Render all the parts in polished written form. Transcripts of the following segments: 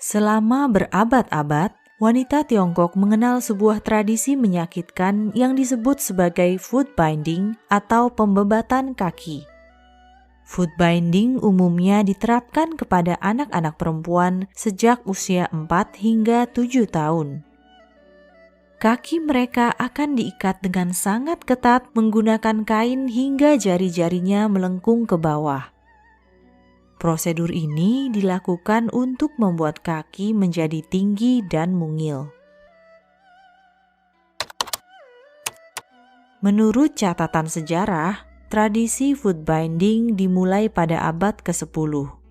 Selama berabad-abad, wanita Tiongkok mengenal sebuah tradisi menyakitkan yang disebut sebagai foot binding atau pembebatan kaki. Foot binding umumnya diterapkan kepada anak-anak perempuan sejak usia 4 hingga 7 tahun. Kaki mereka akan diikat dengan sangat ketat menggunakan kain hingga jari-jarinya melengkung ke bawah. Prosedur ini dilakukan untuk membuat kaki menjadi tinggi dan mungil. Menurut catatan sejarah, tradisi foot binding dimulai pada abad ke-10.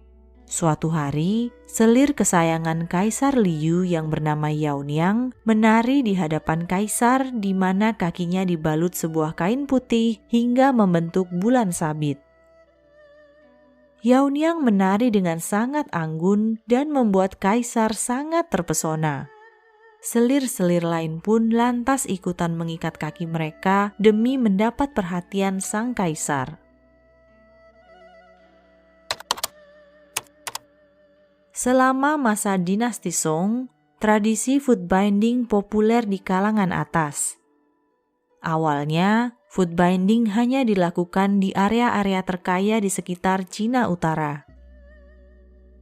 Suatu hari, selir kesayangan Kaisar Liu yang bernama Yaoniang menari di hadapan kaisar di mana kakinya dibalut sebuah kain putih hingga membentuk bulan sabit. Yaoniang menari dengan sangat anggun dan membuat kaisar sangat terpesona. Selir-selir lain pun lantas ikutan mengikat kaki mereka demi mendapat perhatian sang kaisar. Selama masa dinasti Song, tradisi foot binding populer di kalangan atas. Awalnya, foot binding hanya dilakukan di area-area terkaya di sekitar Cina Utara.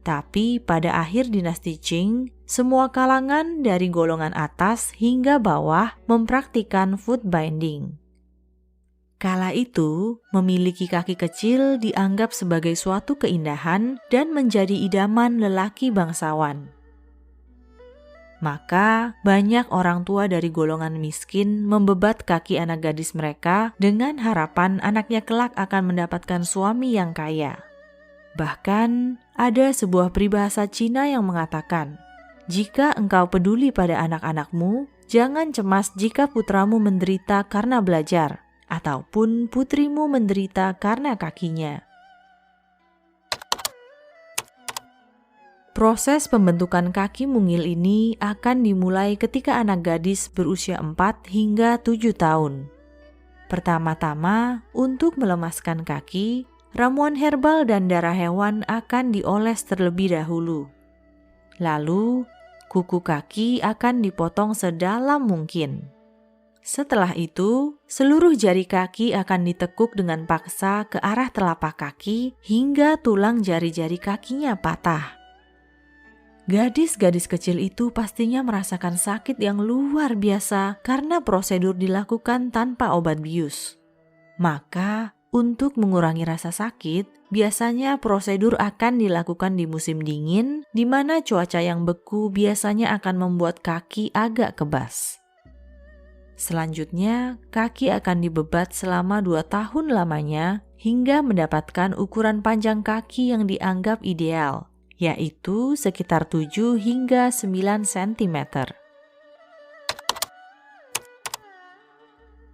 Tapi pada akhir dinasti Qing, semua kalangan dari golongan atas hingga bawah mempraktikkan foot binding. Kala itu, memiliki kaki kecil dianggap sebagai suatu keindahan dan menjadi idaman lelaki bangsawan. Maka, banyak orang tua dari golongan miskin membebat kaki anak gadis mereka dengan harapan anaknya kelak akan mendapatkan suami yang kaya. Bahkan, ada sebuah peribahasa Cina yang mengatakan, "Jika engkau peduli pada anak-anakmu, jangan cemas jika putramu menderita karena belajar, ataupun putrimu menderita karena kakinya." Proses pembentukan kaki mungil ini akan dimulai ketika anak gadis berusia 4 hingga 7 tahun. Pertama-tama, untuk melemaskan kaki, ramuan herbal dan darah hewan akan dioles terlebih dahulu. Lalu, kuku kaki akan dipotong sedalam mungkin. Setelah itu, seluruh jari kaki akan ditekuk dengan paksa ke arah telapak kaki hingga tulang jari-jari kakinya patah. Gadis-gadis kecil itu pastinya merasakan sakit yang luar biasa karena prosedur dilakukan tanpa obat bius. Maka, untuk mengurangi rasa sakit, biasanya prosedur akan dilakukan di musim dingin, di mana cuaca yang beku biasanya akan membuat kaki agak kebas. Selanjutnya, kaki akan dibebat selama 2 tahun lamanya hingga mendapatkan ukuran panjang kaki yang dianggap ideal, yaitu sekitar 7 hingga 9 cm.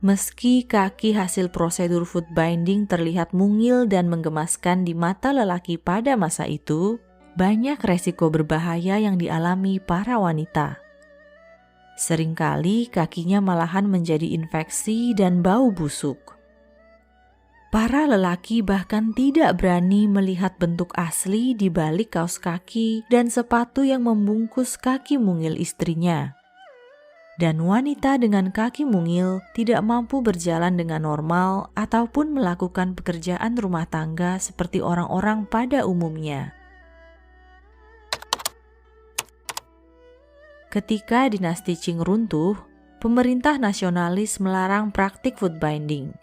Meski kaki hasil prosedur foot binding terlihat mungil dan menggemaskan di mata lelaki pada masa itu, banyak resiko berbahaya yang dialami para wanita. Seringkali kakinya malahan menjadi infeksi dan bau busuk. Para lelaki bahkan tidak berani melihat bentuk asli di balik kaos kaki dan sepatu yang membungkus kaki mungil istrinya. Dan wanita dengan kaki mungil tidak mampu berjalan dengan normal ataupun melakukan pekerjaan rumah tangga seperti orang-orang pada umumnya. Ketika dinasti Qing runtuh, pemerintah nasionalis melarang praktik foot binding.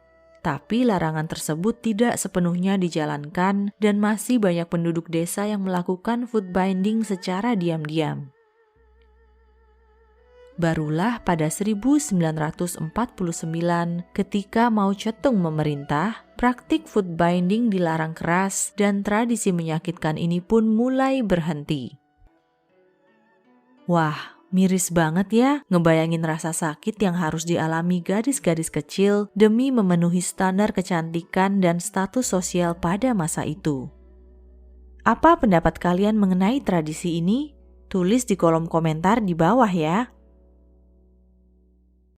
Tapi larangan tersebut tidak sepenuhnya dijalankan dan masih banyak penduduk desa yang melakukan foot binding secara diam-diam. Barulah pada 1949 ketika Mao Zedong memerintah, praktik foot binding dilarang keras dan tradisi menyakitkan ini pun mulai berhenti. Wah, miris banget ya ngebayangin rasa sakit yang harus dialami gadis-gadis kecil demi memenuhi standar kecantikan dan status sosial pada masa itu. Apa pendapat kalian mengenai tradisi ini? Tulis di kolom komentar di bawah ya.